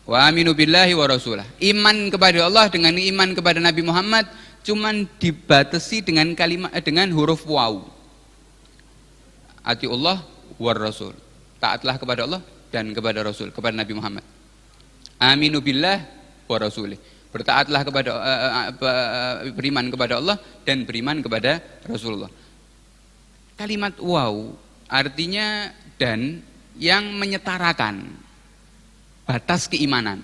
wa aminu billahi wa rasulah. Iman kepada Allah dengan iman kepada Nabi Muhammad cuman dibatasi dengan kalimat dengan huruf waw. Atiullah wa rasul. Taatlah kepada Allah dan kepada Rasul, kepada Nabi Muhammad. Aminu billah wa rasulih, bertaatlah kepada beriman kepada Allah dan beriman kepada Rasulullah. Kalimat waw artinya dan yang menyetarakan batas keimanan.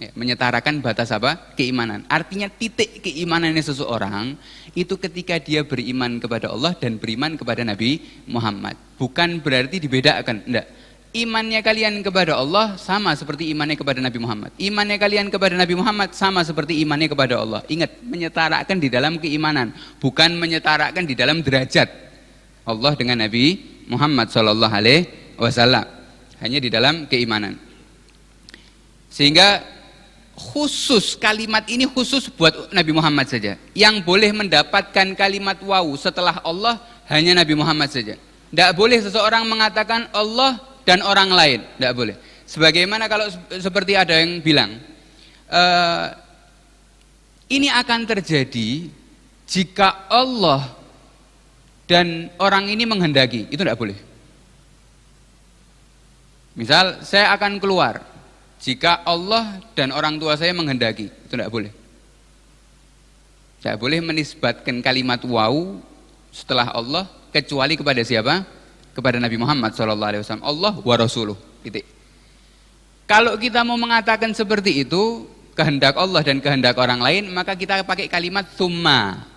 Ya, menyetarakan batas apa? Keimanan. Artinya titik keimanannya seseorang itu ketika dia beriman kepada Allah dan beriman kepada Nabi Muhammad. Bukan berarti dibedakan, enggak. Imannya kalian kepada Allah sama seperti imannya kepada Nabi Muhammad. Imannya kalian kepada Nabi Muhammad sama seperti imannya kepada Allah. Ingat, menyetarakan di dalam keimanan, bukan menyetarakan di dalam derajat Allah dengan Nabi Muhammad sallallahu alaihi wasallam. Hanya di dalam keimanan. Sehingga khusus kalimat ini khusus buat Nabi Muhammad saja. Yang boleh mendapatkan kalimat waw setelah Allah hanya Nabi Muhammad saja. Tidak boleh seseorang mengatakan Allah dan orang lain, tidak boleh. Sebagaimana kalau seperti ada yang bilang ini akan terjadi jika Allah dan orang ini menghendaki, itu tidak boleh. Misal saya akan keluar jika Allah dan orang tua saya menghendaki, itu tidak boleh. Tidak boleh menisbatkan kalimat waw setelah Allah kecuali kepada siapa? Kepada Nabi Muhammad SAW. Allah wa rasuluh. Titik. Kalau kita mau mengatakan seperti itu, kehendak Allah dan kehendak orang lain, maka kita pakai kalimat summa.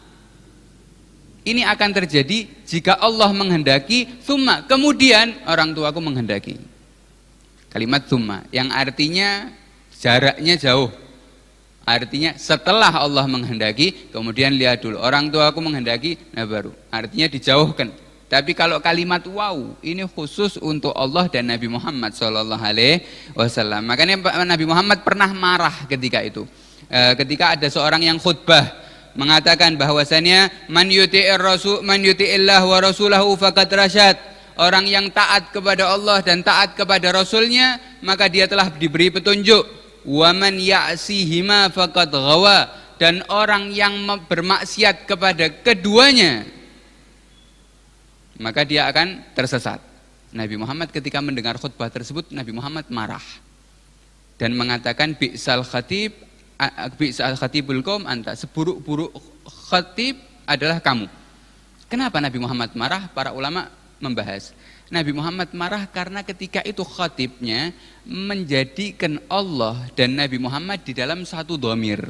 Ini akan terjadi jika Allah menghendaki, summa, kemudian orang tuaku menghendaki. Kalimat summa yang artinya jaraknya jauh. Artinya setelah Allah menghendaki, kemudian lihat dulu orang tuaku menghendaki, nah baru. Artinya dijauhkan. Tapi kalau kalimat waw ini khusus untuk Allah dan Nabi Muhammad SAW. Makanya Nabi Muhammad pernah marah ketika itu. Ketika ada seorang yang khutbah mengatakan bahwasannya man yuti'illah wa rasulahu faqad rasyad. orang yang taat kepada Allah dan taat kepada Rasulnya, maka dia telah diberi petunjuk. Wa man ya'sihima faqad ghawa, dan orang yang bermaksiat kepada keduanya, maka dia akan tersesat. Nabi Muhammad ketika mendengar khutbah tersebut, Nabi Muhammad marah dan mengatakan bi'sal khatibul qaum anta, seburuk-buruk khatib adalah kamu. Kenapa Nabi Muhammad marah? Para ulama membahas. Nabi Muhammad marah karena ketika itu khatibnya menjadikan Allah dan Nabi Muhammad di dalam satu dhamir,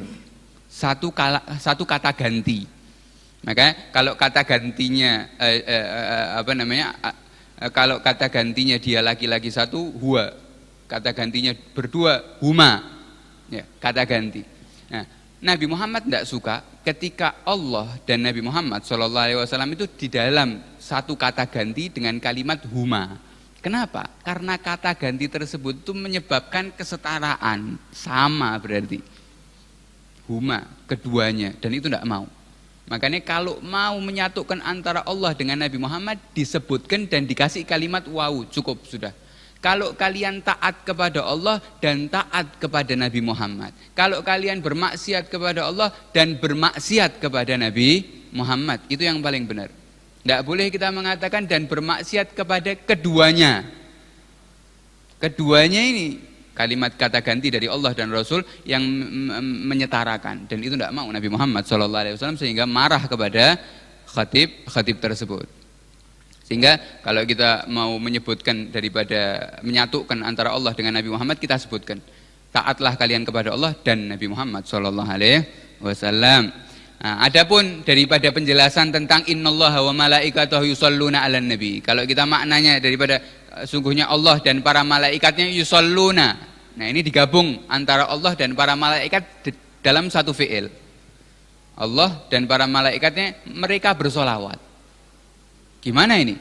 satu kata ganti. Maka kalau kata gantinya kalau kata gantinya dia laki-laki satu, huwa. Kata gantinya berdua, huma. Ya, kata ganti. Nah, Nabi Muhammad tidak suka ketika Allah dan Nabi Muhammad SAW itu di dalam satu kata ganti dengan kalimat huma. Kenapa? Karena kata ganti tersebut itu menyebabkan kesetaraan, sama berarti. Huma, keduanya, dan itu tidak mau. Makanya kalau mau menyatukan antara Allah dengan Nabi Muhammad disebutkan dan dikasih kalimat wawu, cukup sudah. Kalau kalian taat kepada Allah dan taat kepada Nabi Muhammad. Kalau kalian bermaksiat kepada Allah dan bermaksiat kepada Nabi Muhammad, itu yang paling benar. Tidak boleh kita mengatakan dan bermaksiat kepada keduanya. Keduanya ini kalimat kata ganti dari Allah dan Rasul yang menyetarakan, dan itu tidak mau Nabi Muhammad SAW, sehingga marah kepada khatib tersebut. Sehingga kalau kita mau menyebutkan daripada menyatukan antara Allah dengan Nabi Muhammad, kita sebutkan taatlah kalian kepada Allah dan Nabi Muhammad SAW. Nah, adapun daripada penjelasan tentang innallaha wa malaikatahu yusholluna 'alan nabi, kalau kita maknanya daripada sungguhnya Allah dan para malaikatnya yusholluna. Nah, ini digabung antara Allah dan para malaikat dalam satu fi'il. Allah dan para malaikatnya mereka bersolawat. Gimana ini?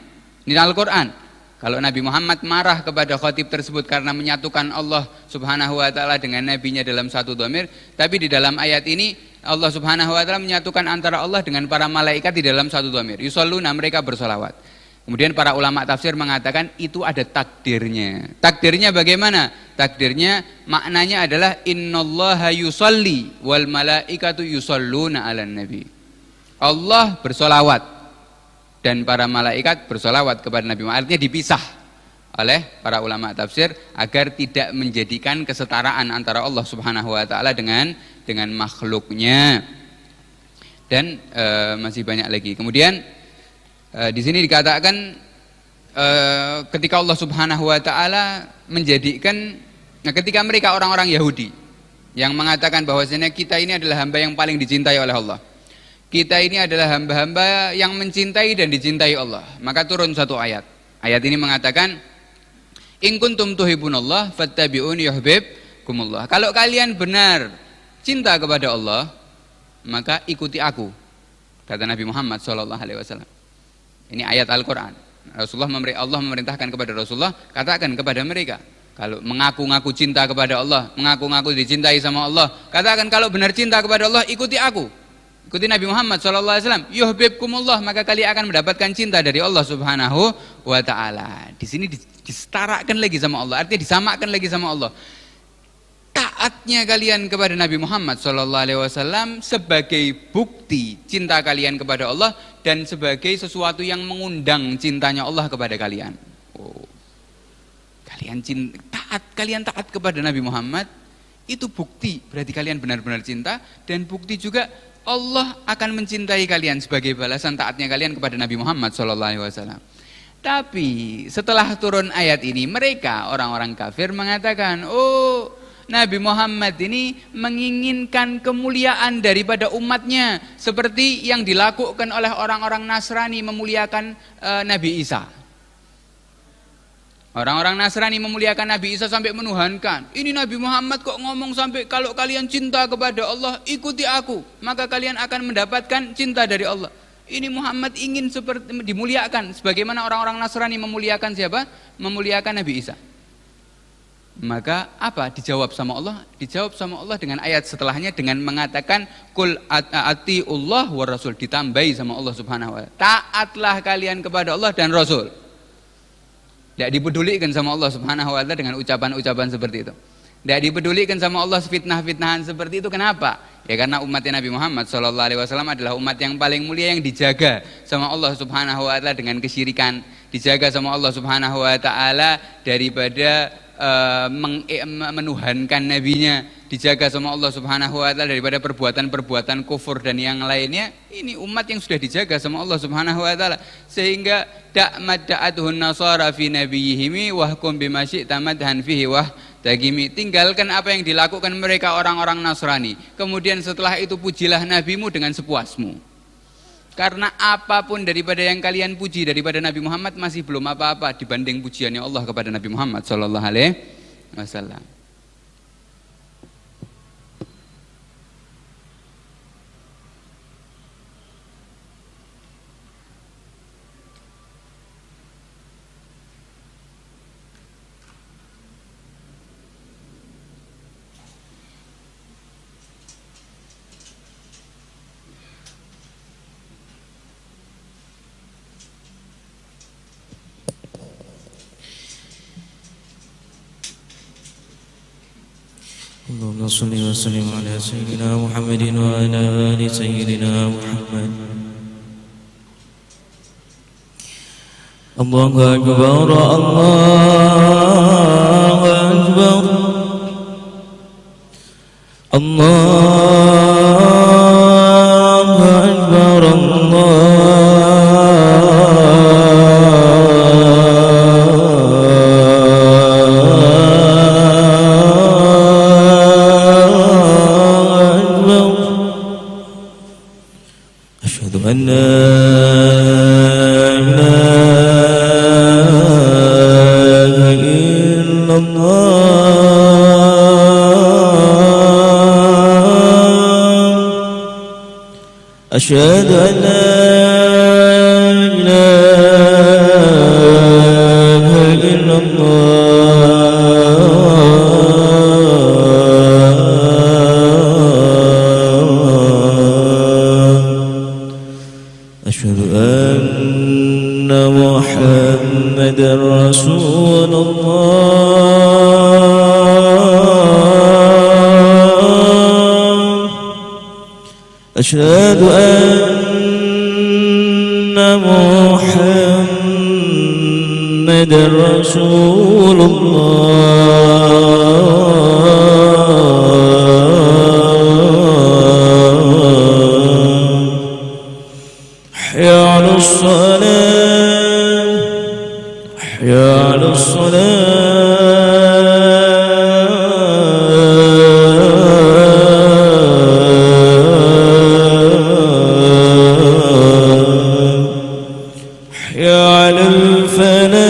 Ini Al-Quran. Kalau Nabi Muhammad marah kepada khatib tersebut karena menyatukan Allah Subhanahu wa ta'ala dengan nabinya dalam satu dhamir, tapi di dalam ayat ini Allah Subhanahu wa ta'ala menyatukan antara Allah dengan para malaikat di dalam satu dhamir. Yusholluna, mereka bersolawat. Kemudian para ulama tafsir mengatakan itu ada takdirnya. Takdirnya bagaimana? Takdirnya maknanya adalah innallaha yusolli wal malaikatu yusholluna 'alan nabi. Allah bersolawat dan para malaikat bersolawat kepada Nabi Muhammad. Artinya dipisah oleh para ulama tafsir agar tidak menjadikan kesetaraan antara Allah Subhanahu wa ta'ala dengan makhluknya. Dan masih banyak lagi. Kemudian di sini dikatakan ketika Allah Subhanahu wa ta'ala menjadikan, ketika mereka orang-orang Yahudi yang mengatakan bahwasanya kita ini adalah hamba yang paling dicintai oleh Allah, kita ini adalah hamba-hamba yang mencintai dan dicintai Allah, maka turun satu ayat. Ayat ini mengatakan in kuntum tuhibbunallah fattabi'uni yuhibbukumullah. Kalau kalian benar cinta kepada Allah, maka ikuti aku, kata Nabi Muhammad SAW. Ini ayat Al-Quran. Allah memerintahkan kepada Rasulullah, katakan kepada mereka, kalau mengaku-ngaku cinta kepada Allah, mengaku-ngaku dicintai sama Allah, katakan kalau benar cinta kepada Allah, ikuti aku, ikuti Nabi Muhammad SAW. Yuhibbukumullah, maka kalian akan mendapatkan cinta dari Allah Subhanahu wa ta'ala. Di sini disetarakan lagi sama Allah, artinya disamakan lagi sama Allah. Taatnya kalian kepada Nabi Muhammad SAW sebagai bukti cinta kalian kepada Allah dan sebagai sesuatu yang mengundang cintanya Allah kepada kalian. Oh. Kalian taat kepada Nabi Muhammad, itu bukti berarti kalian benar-benar cinta, dan bukti juga Allah akan mencintai kalian sebagai balasan taatnya kalian kepada Nabi Muhammad SAW. Tapi setelah turun ayat ini, mereka orang-orang kafir mengatakan, oh, Nabi Muhammad ini menginginkan kemuliaan daripada umatnya, seperti yang dilakukan oleh orang-orang Nasrani memuliakan Nabi Isa. Orang-orang Nasrani memuliakan Nabi Isa sampai menuhankan. Ini Nabi Muhammad kok ngomong sampai kalau kalian cinta kepada Allah, ikuti aku, maka kalian akan mendapatkan cinta dari Allah. Ini Muhammad ingin seperti dimuliakan sebagaimana orang-orang Nasrani memuliakan siapa? Memuliakan Nabi Isa. Maka apa dijawab sama Allah? Dijawab sama Allah dengan ayat setelahnya dengan mengatakan kul atiullah wa rasul, ditambahi sama Allah Subhanahu wa ta'ala. Taatlah kalian kepada Allah dan Rasul. Tidak dipedulikan sama Allah Subhanahu wa taala dengan ucapan-ucapan seperti itu. Tidak dipedulikan sama Allah fitnah-fitnahan seperti itu. Kenapa? Ya karena umatnya Nabi Muhammad SAW adalah umat yang paling mulia, yang dijaga sama Allah Subhanahu wa taala dengan kesyirikan, dijaga sama Allah Subhanahu wa taala daripada menuhankan nabinya, dijaga sama Allah Subhanahu wa taala daripada perbuatan-perbuatan kufur dan yang lainnya. Ini umat yang sudah dijaga sama Allah Subhanahu wa taala, sehingga da'atuhun nasara fi nabiyihim wa hukum bima syi'ta madhan fihi wa tagimi. Tinggalkan apa yang dilakukan mereka orang-orang Nasrani, kemudian setelah itu pujilah nabimu dengan sepuasmu. Karena apapun daripada yang kalian puji daripada Nabi Muhammad masih belum apa-apa dibanding pujiannya Allah kepada Nabi Muhammad sallallahu alaihi wasallam. اللهم صل وسلم على سيدنا محمد وعلى آل سيدنا محمد. الله أكبر الله أكبر الله أكبر أن لا إله إلا الله أشهد أن لا إله إلا أشهد أن محمدا رسول الله أشهد أن محمدا رسول الله حي على الصلاة حي على الصلاة حي على الفلاح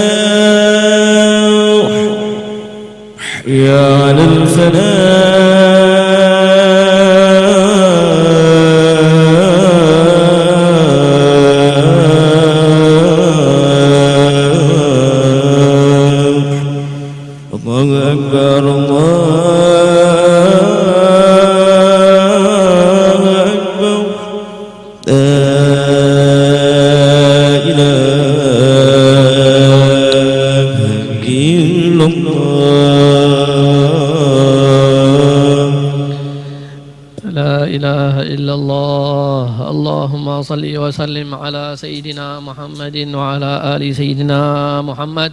حي على الله أكبر الله أكبر لا إله إلا الله لا إله إلا الله. اللهم صل وسلم على سيدنا محمد وعلى آل سيدنا محمد.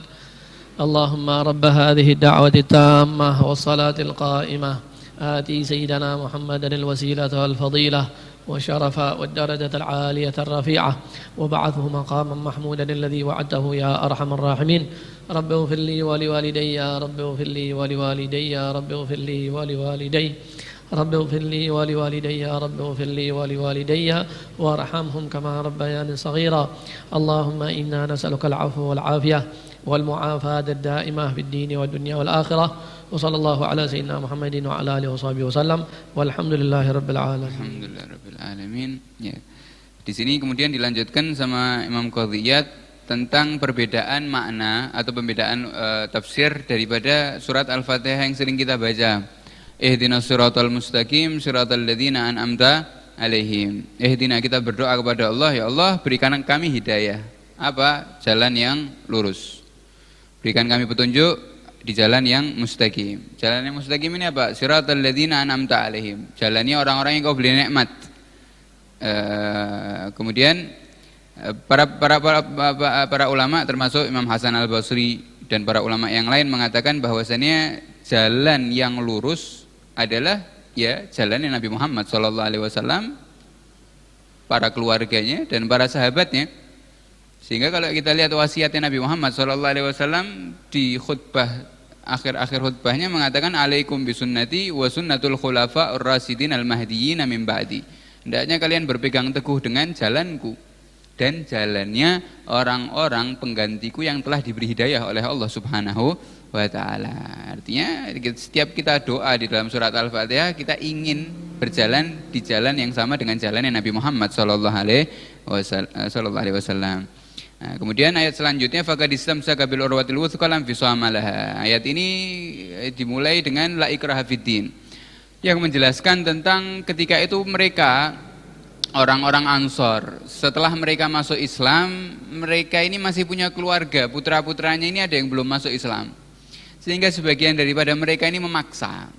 اللهم رب هذه الدعوة التامة والصلاة القائمة آتي سيدنا محمد الوسيلة والفضيلة والشرف والدرجة العالية الرفيعة وبعثه مقاما محمودا الذي وعدته يا أرحم الراحمين. رب اغفر لي ولوالدي يا رب اغفر لي ولوالدي يا رب اغفر لي ولوالدي رب اغفر لي ولوالدي يا رب اغفر لي ولوالدي وارحمهم كما ربياني صغيرا. اللهم إنا نسألك العفو والعافية والمعافاة الدائمة في الدين والدنيا والآخرة. وصلى الله على سيدنا محمد وعلى آله وصحبه وسلم والحمد لله رب العالمين. Alhamdulillah rabbil alamin. Ya. Di sini kemudian dilanjutkan sama Imam Qadhiyat tentang perbedaan makna atau pembedaan tafsir daripada surat Al-Fatihah yang sering kita baca. Ihdinas siratal mustaqim siratal ladzina an'amta alaihim. Ihdina, kita berdoa kepada Allah, ya Allah berikan kami hidayah. Apa? Jalan yang lurus. Berikan kami petunjuk di jalan yang mustaqim. Jalan yang mustaqim ini apa? Siratal ladzina an'amta 'alaihim. Jalannya orang-orang yang kau beri nikmat. Kemudian para ulama termasuk Imam Hasan Al-Basri dan para ulama yang lain mengatakan bahwasannya jalan yang lurus adalah ya jalannya Nabi Muhammad SAW, para keluarganya dan para sahabatnya. Sehingga kalau kita lihat wasiatnya Nabi Muhammad SAW di khutbah akhir-akhir khutbahnya mengatakan alaikum bisunnati wa sunnatul khulafa ar-rasidin al-mahdiyyin min ba'di. Hendaknya kalian berpegang teguh dengan jalanku dan jalannya orang-orang penggantiku yang telah diberi hidayah oleh Allah Subhanahu wa taala. Artinya setiap kita doa di dalam surat Al-Fatihah kita ingin berjalan di jalan yang sama dengan jalannya Nabi Muhammad sallallahu alaihi wasallam. Nah, kemudian ayat selanjutnya faqad istamsaka bil urwatil wuthqa lam fisama laha. Ayat ini dimulai dengan la ikraha fiddin yang menjelaskan tentang ketika itu mereka orang-orang Ansor setelah mereka masuk Islam, mereka ini masih punya keluarga, putra-putranya ini ada yang belum masuk Islam. Sehingga sebagian daripada mereka ini memaksa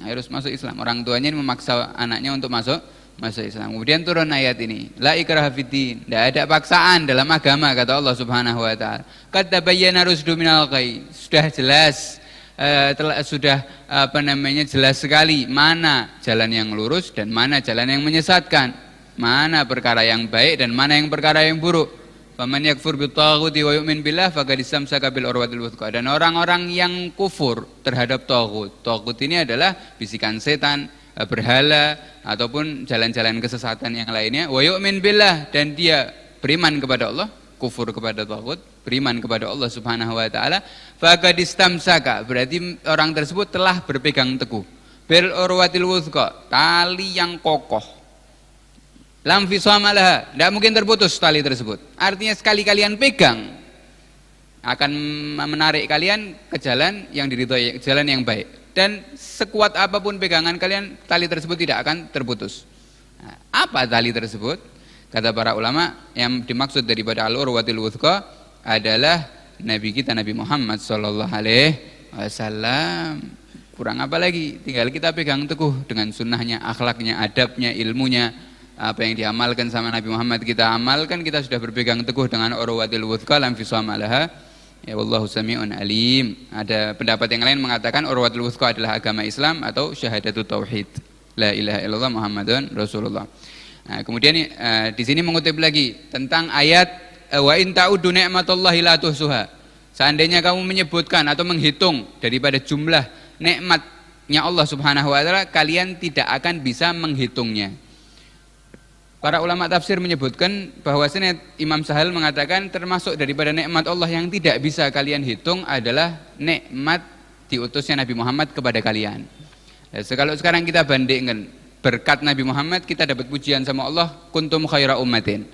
harus masuk Islam. Orang tuanya ini memaksa anaknya untuk masuk Islam. Kemudian turun ayat ini, la ikraha fiddin, tidak ada paksaan dalam agama kata Allah Subhanahu wa taala. Qad tabayyana rusdu minal ghayy. Sudah jelas jelas sekali mana jalan yang lurus dan mana jalan yang menyesatkan, mana perkara yang baik dan mana yang perkara yang buruk. Faman yakfur bit-taghuti wa yu'min billah faqad istamsaka bil urwatil wuthqa. Dan orang-orang yang kufur terhadap taghut. Taghut ini adalah bisikan setan, berhala ataupun jalan-jalan kesesatan yang lainnya. Wa yu'min billah, dan dia beriman kepada Allah, kufur kepada taghut, beriman kepada Allah Subhanahu wa taala. Faqad istamsaka, berarti orang tersebut telah berpegang teguh bil urwatil wuthqa, tali yang kokoh. Lam fisama laha, tidak mungkin terputus tali tersebut. Artinya sekali kalian pegang akan menarik kalian ke jalan yang diridhoi, jalan yang baik. Dan sekuat apapun pegangan kalian, tali tersebut tidak akan terputus. Nah, apa tali tersebut? Kata para ulama, yang dimaksud daripada al-urwatil wuthqa adalah Nabi kita Nabi Muhammad sallallahu alaihi wasallam. Kurang apa lagi? Tinggal kita pegang teguh dengan sunnahnya, akhlaknya, adabnya, ilmunya. Apa yang diamalkan sama Nabi Muhammad kita amalkan, kita sudah berpegang teguh dengan urwatil wuthqa lam fisama laha. Ya wallahu sami'un alim. Ada pendapat yang lain mengatakan urwatul wuthqa adalah agama Islam atau syahadatut tauhid. La ilaha illallah Muhammadun Rasulullah. Nah, kemudian di sini mengutip lagi tentang ayat wa in ta'uddu ni'matallahi la tuhsuha. Seandainya kamu menyebutkan atau menghitung daripada jumlah nikmatnya Allah Subhanahu wa taala, kalian tidak akan bisa menghitungnya. Para ulama tafsir menyebutkan bahwasanya Imam Sahal mengatakan termasuk daripada nikmat Allah yang tidak bisa kalian hitung adalah nikmat diutusnya Nabi Muhammad kepada kalian. Kalau sekarang kita bandingkan berkat Nabi Muhammad, kita dapat pujian sama Allah, kuntum khaira ummatin.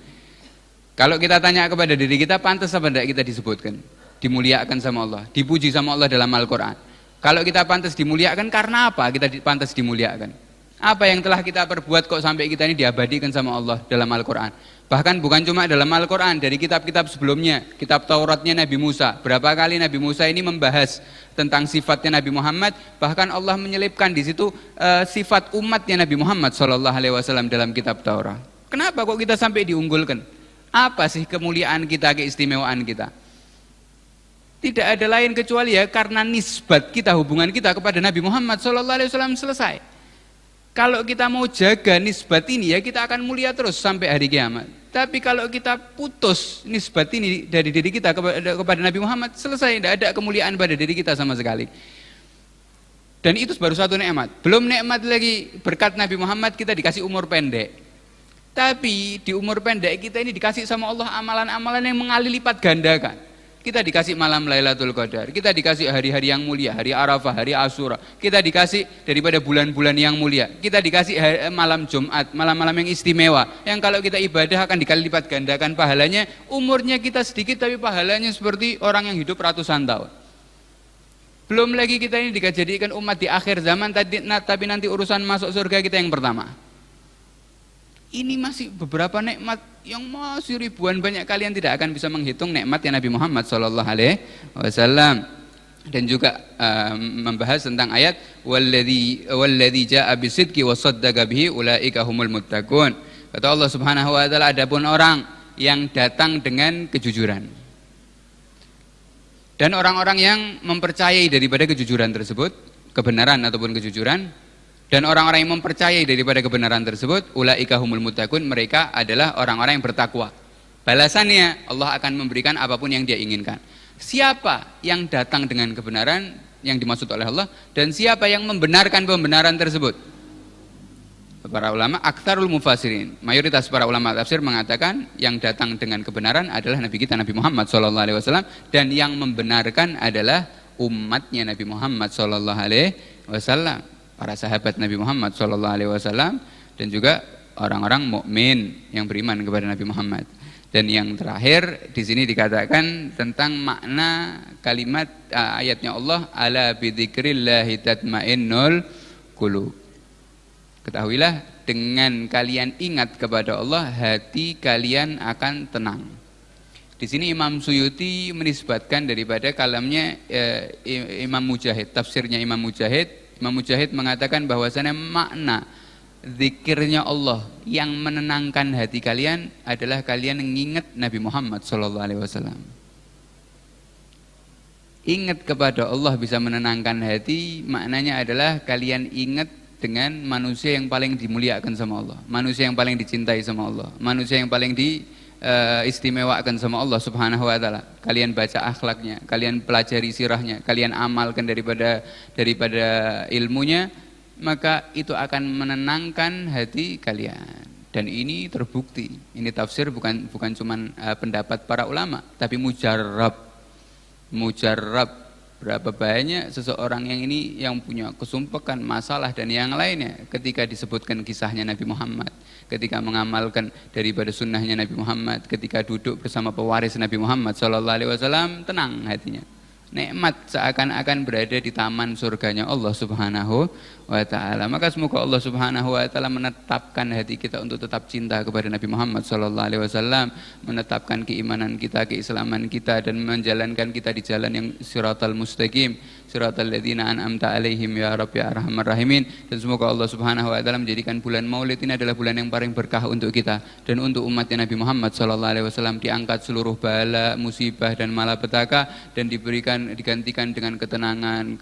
Kalau kita tanya kepada diri kita, pantas apa tidak kita disebutkan, dimuliakan sama Allah, dipuji sama Allah dalam Al-Quran. Kalau kita pantas dimuliakan, karena apa kita pantas dimuliakan? Apa yang telah kita perbuat kok sampai kita ini diabadikan sama Allah dalam Al-Quran? Bahkan bukan cuma dalam Al-Quran, dari kitab-kitab sebelumnya, kitab Tauratnya Nabi Musa. Berapa kali Nabi Musa ini membahas tentang sifatnya Nabi Muhammad, bahkan Allah menyelipkan di situ sifat umatnya Nabi Muhammad SAW dalam kitab Taurat. Kenapa kok kita sampai diunggulkan? Apa sih kemuliaan kita, keistimewaan kita? Tidak ada lain kecuali ya karena nisbat kita, hubungan kita kepada Nabi Muhammad SAW selesai. Kalau kita mau jaga nisbat ini ya kita akan mulia terus sampai hari kiamat. Tapi kalau kita putus nisbat ini dari diri kita kepada Nabi Muhammad, selesai, tidak ada kemuliaan pada diri kita sama sekali. Dan itu baru satu nikmat. Belum nikmat lagi berkat Nabi Muhammad kita dikasih umur pendek. Tapi di umur pendek kita ini dikasih sama Allah amalan-amalan yang mengalih lipat gandakan. Kita dikasih malam Lailatul Qadar, kita dikasih hari-hari yang mulia, hari Arafah, hari Asyura, kita dikasih daripada bulan-bulan yang mulia, kita dikasih malam Jumat, malam-malam yang istimewa, yang kalau kita ibadah akan dikali lipat gandakan pahalanya. Umurnya kita sedikit tapi pahalanya seperti orang yang hidup ratusan tahun. Belum lagi kita ini dijadikan umat di akhir zaman, tapi nanti urusan masuk surga kita yang pertama. Ini masih beberapa nikmat yang masih ribuan banyak, kalian tidak akan bisa menghitung nikmatnya Nabi Muhammad sallallahu alaihi wasallam. Dan juga membahas tentang ayat walladzi jaa'a bisidqi wa saddaqa bihi ulaika humul muttaqun. Kata Allah Subhanahu wa taala, adapun orang yang datang dengan kejujuran dan orang-orang yang mempercayai daripada kejujuran tersebut, kebenaran ataupun kejujuran, dan orang-orang yang mempercayai daripada kebenaran tersebut, ulaika humul muttaqun, mereka adalah orang-orang yang bertakwa. Balasannya Allah akan memberikan apapun yang dia inginkan. Siapa yang datang dengan kebenaran yang dimaksud oleh Allah, dan siapa yang membenarkan pembenaran tersebut? Para ulama, aktsarul mufassirin, mayoritas para ulama tafsir mengatakan yang datang dengan kebenaran adalah Nabi kita Nabi Muhammad sallallahu alaihi wasallam, dan yang membenarkan adalah umatnya Nabi Muhammad sallallahu alaihi wasallam, para sahabat Nabi Muhammad sallallahu alaihi wasallam, dan juga orang-orang mukmin yang beriman kepada Nabi Muhammad. Dan yang terakhir di sini dikatakan tentang makna kalimat ayatnya Allah, ala bidzikrillahi tatmainnul qulub. Ketahuilah, dengan kalian ingat kepada Allah, hati kalian akan tenang. Di sini Imam Suyuti menisbatkan daripada kalamnya Imam Mujahid, tafsirnya Imam Mujahid. Imam Mujahid mengatakan bahwasanya makna zikirnya Allah yang menenangkan hati kalian adalah kalian mengingat Nabi Muhammad SAW. Ingat kepada Allah bisa menenangkan hati, maknanya adalah kalian ingat dengan manusia yang paling dimuliakan sama Allah, manusia yang paling dicintai sama Allah, manusia yang paling diistimewakan sama Allah Subhanahu wa taala. Kalian baca akhlaknya, kalian pelajari sirahnya, kalian amalkan daripada ilmunya, maka itu akan menenangkan hati kalian. Dan ini terbukti. Ini tafsir bukan cuma pendapat para ulama, tapi mujarrab. Berapa banyak seseorang yang ini yang punya kesumpekan, masalah dan yang lainnya, ketika disebutkan kisahnya Nabi Muhammad, ketika mengamalkan daripada sunnahnya Nabi Muhammad, ketika duduk bersama pewaris Nabi Muhammad SAW, tenang hatinya. Nikmat seakan-akan berada di taman surganya Allah Subhanahu wa taala. Maka semoga Allah Subhanahu wa taala menetapkan hati kita untuk tetap cinta kepada Nabi Muhammad SAW, menetapkan keimanan kita, keislaman kita, dan menjalankan kita di jalan yang siratal mustaqim, siratal ladzina an'amta alaihim ya rabbi arhamar rahimin. Dan semoga Allah Subhanahu wa taala menjadikan bulan Maulid ini adalah bulan yang paling berkah untuk kita dan untuk umatnya Nabi Muhammad SAW, diangkat seluruh bala, musibah dan malapetaka, dan digantikan dengan ketenangan,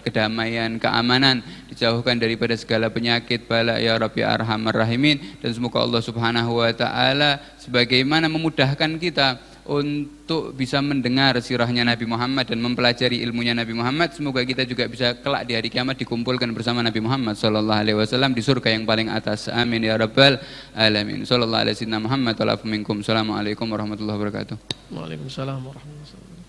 kedamaian, keamanan, dijauhkan daripada segala penyakit, bala ya rabbi arhamar rahimin. Dan semoga Allah Subhanahu wa taala sebagaimana memudahkan kita untuk bisa mendengar sirahnya Nabi Muhammad dan mempelajari ilmunya Nabi Muhammad, semoga kita juga bisa kelak di hari kiamat dikumpulkan bersama Nabi Muhammad sallallahu alaihi wasallam di surga yang paling atas. Amin ya rabbal alamin. Sallallahu alaihi wasallam Muhammad wa minkum. Assalamualaikum warahmatullahi wabarakatuh. Waalaikumsalam warahmatullahi wabarakatuh.